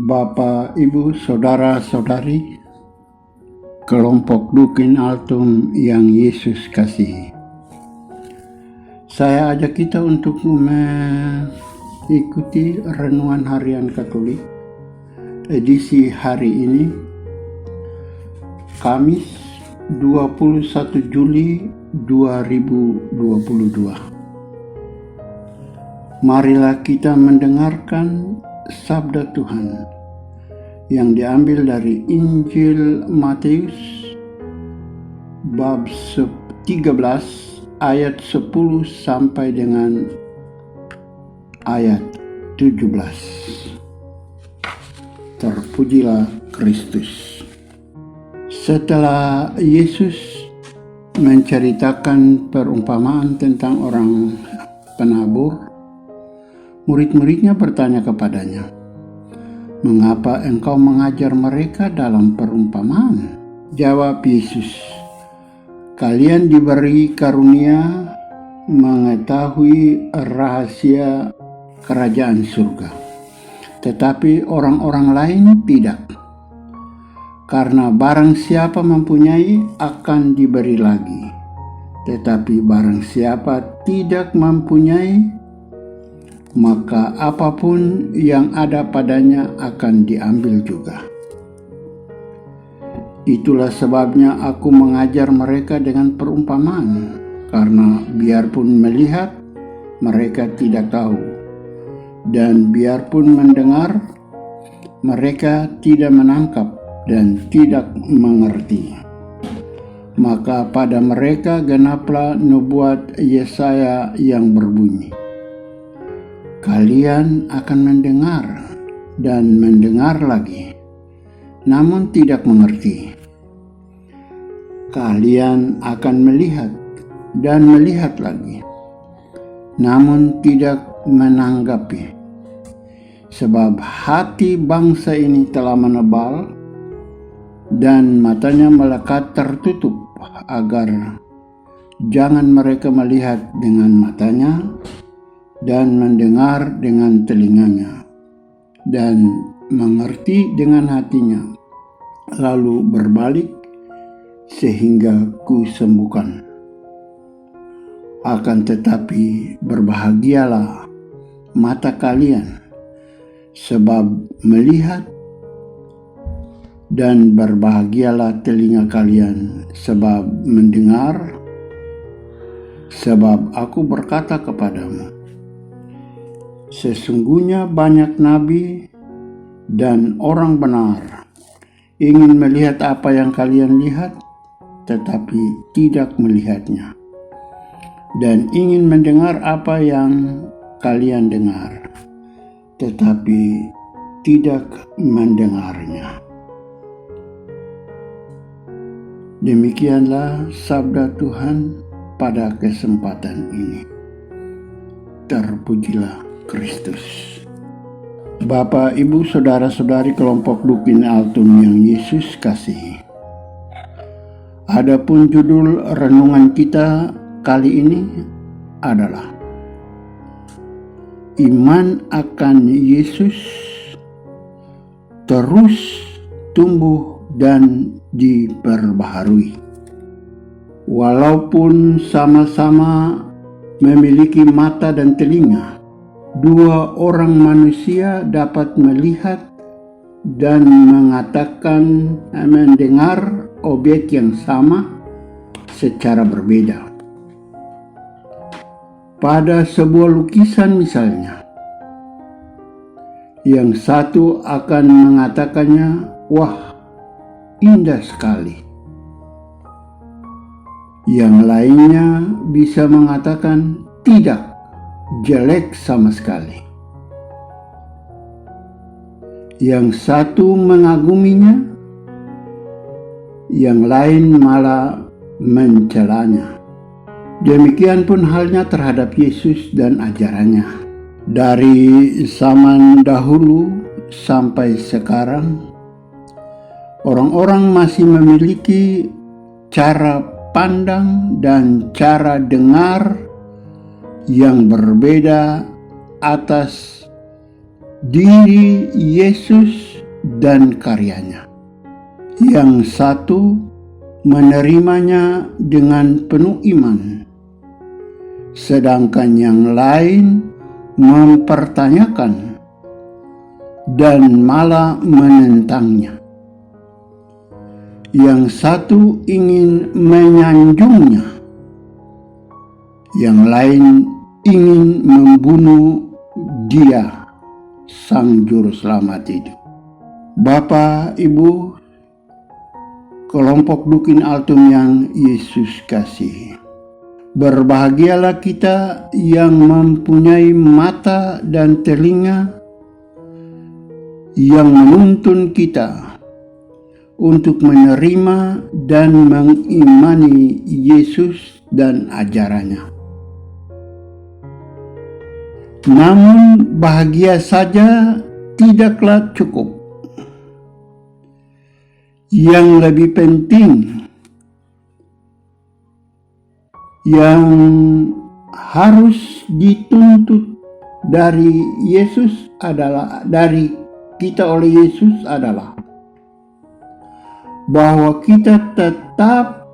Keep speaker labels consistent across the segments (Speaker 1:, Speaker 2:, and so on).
Speaker 1: Bapak, Ibu, Saudara-saudari, kelompok Dukin Altum yang Yesus kasihi. Saya ajak kita untuk mengikuti Renungan Harian Katolik edisi hari ini, Kamis 21 Juli 2022. Marilah kita mendengarkan Sabda Tuhan yang diambil dari Injil Matius bab 13 ayat 10 sampai dengan ayat 17. Terpujilah Kristus. Setelah Yesus menceritakan perumpamaan tentang orang penabur, murid-muridnya bertanya kepadanya, "Mengapa engkau mengajar mereka dalam perumpamaan?" Jawab Yesus, "Kalian diberi karunia mengetahui rahasia kerajaan surga, tetapi orang-orang lain tidak. Karena barang siapa mempunyai akan diberi lagi, tetapi barang siapa tidak mempunyai, maka apapun yang ada padanya akan diambil juga. Itulah sebabnya aku mengajar mereka dengan perumpamaan, karena biarpun melihat, mereka tidak tahu, dan biarpun mendengar, mereka tidak menangkap dan tidak mengerti. Maka pada mereka genaplah nubuat Yesaya yang berbunyi, kalian akan mendengar dan mendengar lagi, namun tidak mengerti. Kalian akan melihat dan melihat lagi, namun tidak menanggapi. Sebab hati bangsa ini telah menebal dan matanya melekat tertutup, agar jangan mereka melihat dengan matanya dan mendengar dengan telinganya, dan mengerti dengan hatinya, lalu berbalik sehingga kusembuhkan. Akan tetapi berbahagialah mata kalian, sebab melihat, dan berbahagialah telinga kalian, sebab mendengar. Sebab aku berkata kepadamu, sesungguhnya banyak nabi dan orang benar ingin melihat apa yang kalian lihat, tetapi tidak melihatnya, dan ingin mendengar apa yang kalian dengar, tetapi tidak mendengarnya. Demikianlah sabda Tuhan pada kesempatan ini. Terpujilah Kristus. Bapak, Ibu, Saudara-saudari kelompok Dukin Altum yang Yesus kasihi. Adapun judul renungan kita kali ini adalah Iman akan Yesus terus tumbuh dan diperbaharui. Walaupun sama-sama memiliki mata dan telinga, dua orang manusia dapat melihat dan mengatakan mendengar objek yang sama secara berbeda. Pada sebuah lukisan misalnya, yang satu akan mengatakannya, "Wah, indah sekali." Yang lainnya bisa mengatakan, "Tidak, jelek sama sekali." Yang satu mengaguminya, yang lain malah mencelanya. Demikian pun halnya terhadap Yesus dan ajarannya. Dari zaman dahulu sampai sekarang, orang-orang masih memiliki cara pandang dan cara dengar yang berbeda atas diri Yesus dan karyanya. Yang satu menerimanya dengan penuh iman, sedangkan yang lain mempertanyakan dan malah menentangnya. Yang satu ingin menyanjungnya, yang lain ingin membunuh dia, sang juru selamat itu. Bapak, Ibu, kelompok Dukin Altum yang Yesus kasih, berbahagialah kita yang mempunyai mata dan telinga yang menuntun kita untuk menerima dan mengimani Yesus dan ajarannya. Namun bahagia saja tidaklah cukup. Yang lebih penting, yang harus dituntut dari Yesus adalah, dari kita oleh Yesus adalah bahwa kita tetap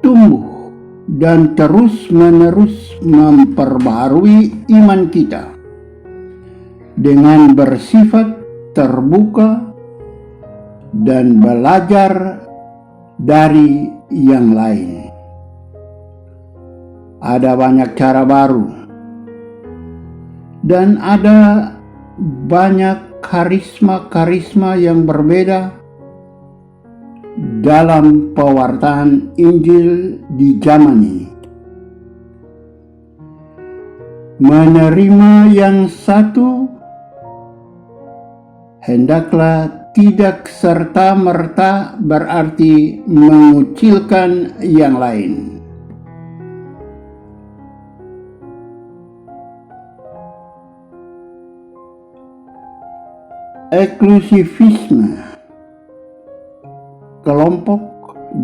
Speaker 1: tumbuh dan terus-menerus memperbaharui iman kita dengan bersifat terbuka dan belajar dari yang lain. Ada banyak cara baru dan ada banyak karisma-karisma yang berbeda dalam pewartaan Injil di zaman ini. Menerima yang satu hendaklah tidak serta-merta berarti mengucilkan yang lain. Eksklusivisme, kelompok,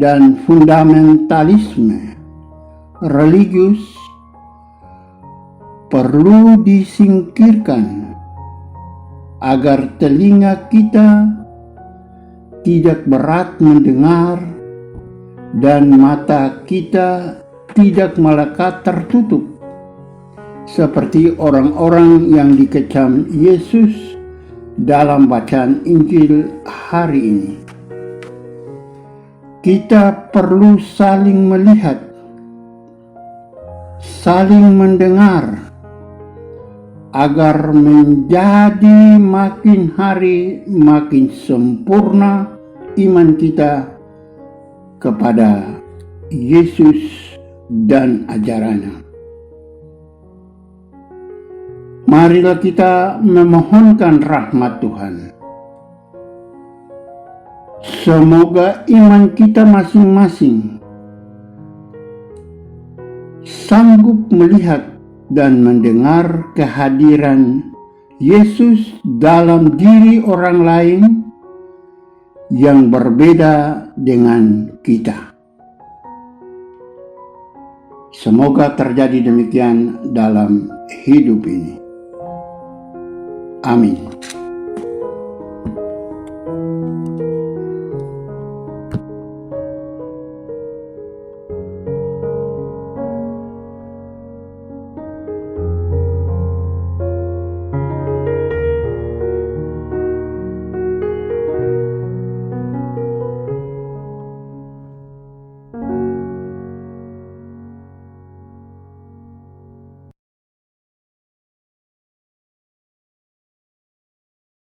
Speaker 1: dan fundamentalisme religius perlu disingkirkan agar telinga kita tidak berat mendengar dan mata kita tidak melekat tertutup seperti orang-orang yang dikecam Yesus dalam bacaan Injil hari ini. Kita perlu saling melihat, saling mendengar, agar menjadi makin hari makin sempurna iman kita kepada Yesus dan ajarannya. Marilah kita memohonkan rahmat Tuhan. Semoga iman kita masing-masing sanggup melihat dan mendengar kehadiran Yesus dalam diri orang lain yang berbeda dengan kita. Semoga terjadi demikian dalam hidup ini. Amin.